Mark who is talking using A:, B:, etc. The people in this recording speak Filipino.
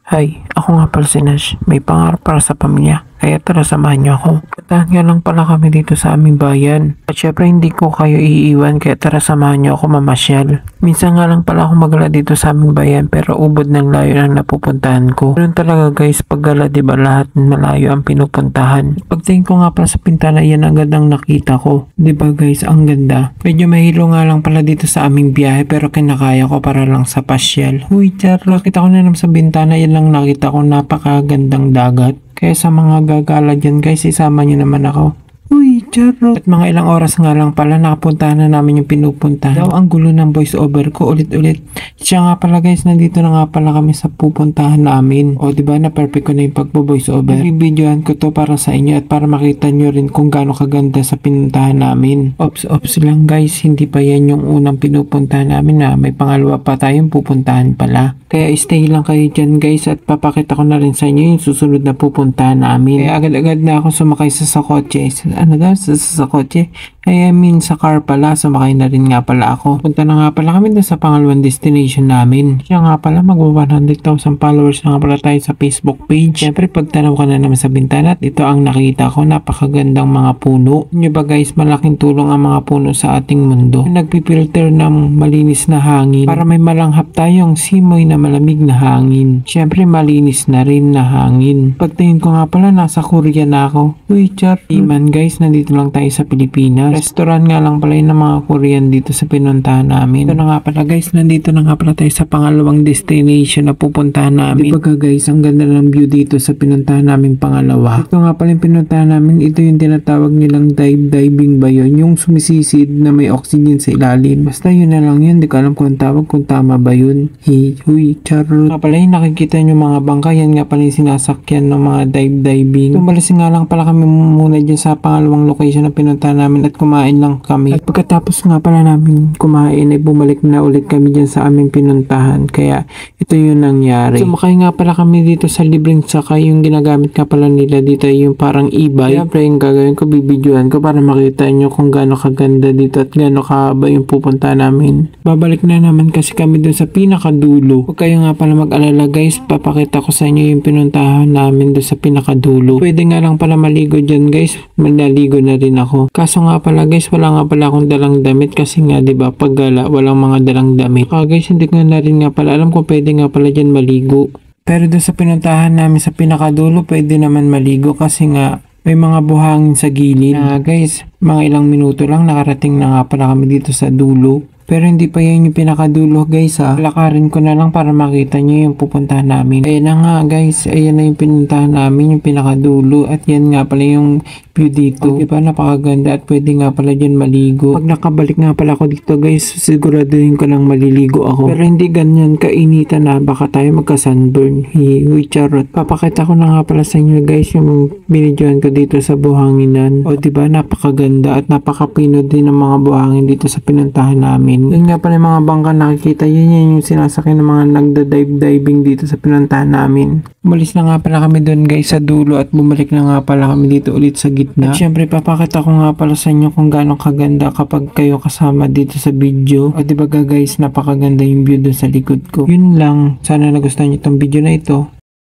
A: Hi, ako nga pala si Nash. May pangarap para sa pamilya. Kaya tara samahan niyo ako. Puntahan nga lang pala kami dito sa aming bayan. At syempre hindi ko kayo iiwan kaya tara samahan niyo ako mamasyal. Minsan nga lang pala ako magala dito sa aming bayan pero ubod ng layo ang napupuntahan ko. Ganun talaga guys, paggala diba lahat ng malayo ang pinupuntahan. Pagtingin ko nga pala sa pintana yan ang gandang nakita ko. Diba guys, ang ganda. Medyo mahilo nga lang pala dito sa aming biyahe pero kinakaya ko para lang sa pasyal. Huy, charot. Kita ko na naman sa bintana yan lang nakita ko napakagandang dagat. Kaya sa mga gagala dyan guys, isama nyo naman ako. Uy, charot. At mga ilang oras nga lang pala nakapuntahan na namin yung pinupuntahan. Daw ang gulo ng voice over ko ulit-ulit. Siya nga pala guys, nandito na nga pala kami sa pupuntahan namin. O diba na perfect ko na yung pagbo-voice over. Bibidyohan ko to para sa inyo at para makita nyo rin kung gaano kaganda sa pinuntahan namin. Ops lang guys, hindi pa yan yung unang pinupuntahan namin na may pangalawa pa tayong pupuntahan pala. Kaya stay lang kayo dyan guys at papakita ko na rin sa inyo yung susunod na pupuntahan namin. Kaya agad-agad na ako sumakay sa kotse. Ano daw? Sa kotse? I mean sa car pala. Sumakay na rin nga pala ako. Punta na nga pala kami doon sa pangalawang destination namin. Siya nga pala mag-100,000 followers na nga pala tayo sa Facebook page. Siyempre pagtanaw ka na naman sa bintana at ito ang nakita ko. Napakagandang mga puno. Nyo ba guys, malaking tulong ang mga puno sa ating mundo. Nagpipilter ng malinis na hangin para may malanghap tayong simoy na malamig na hangin. Siyempre malinis na rin na hangin. Pagtingin ko nga pala nasa Korea na ako. Uy, char. Iman guys, nandito lang tayo sa Pilipinas. Restaurant nga lang pala yun ng mga Korean dito sa pinuntahan namin. Ito na nga pala guys, nandito na nga pala tayo sa pangalawang destination na pupuntahan namin. Di ba guys, ang ganda ng view dito sa pinuntahan namin pangalawa. Ito nga pala yung pinuntahan namin. Ito yung tinatawag nilang diving ba yun? Yung sumisisid na may oxygen sa ilalim. Basta yun na lang yun. Di ko alam kung tawag kung tama ba yun. Huy, charot. Nga pala yung nakikita nyo mga bangka. Yan nga pala yung sinasakyan ng mga diving. Tumalis nga lang pala kami muna dyan sa pangalawang location na pinuntahan namin at kumain lang kami. At pagkatapos nga pala namin kumain ay bumalik na ulit kami dyan sa aming pinuntahan. Kaya ito yung nangyari. Sumakay nga pala kami dito sa libreng sakay. Yung ginagamit nga pala nila dito yung parang e-bike. Siyempre yung gagawin ko, bibidyohan ko para makita nyo kung gaano kaganda dito at gaano kahaba yung pupunta namin. Babalik na naman kasi kami dun sa pinakadulo. Huwag kayo nga pala mag-alala guys. Papakita ko sa inyo yung pinuntahan namin dun sa pinakadulo. Pwede nga lang pala maligo dyan guys. Malaligo na rin ako. Kaso nga pala guys, wala nga pala akong dalang damit kasi nga 'di ba pag gala walang mga dalang damit. Guys, hindi ko na rin nga pala alam kung pwede nga pala diyan maligo. Pero doon sa pinuntahan namin sa pinakadulo, pwede naman maligo kasi nga may mga buhangin sa gilid. Guys, mga ilang minuto lang nakarating na nga pala kami dito sa dulo. Pero hindi pa yan yung pinakadulo guys ha. Lakarin ko na lang para makita nyo yung pupuntahan namin. Ayan na nga guys. Ayan na yung pinuntahan namin. Yung pinakadulo. At yan nga pala yung view dito. Diba napakaganda at pwede nga pala dyan maligo. Pag nakabalik nga pala ako dito guys, siguraduhin ko nang maliligo ako. Pero hindi ganyan kainitan na. Baka tayo magka-sunburn. Huy, charot. Papakita ko na nga pala sa inyo guys yung binidyohan ko dito sa buhanginan. O diba napakaganda at napakapino din ng mga buhangin dito sa pinuntahan namin. Yun nga pala yung mga bangka nakikita, yun yung sinasakyan ng mga nagda-diving dito sa pinuntahan namin. Umalis na nga pala kami doon guys sa dulo at bumalik na nga pala kami dito ulit sa gitna. At syempre papakita ko nga pala sa inyo kung gaano kaganda kapag kayo kasama dito sa video. O diba guys, napakaganda yung view doon sa likod ko. Yun lang, sana nagustuhan nyo itong video na ito.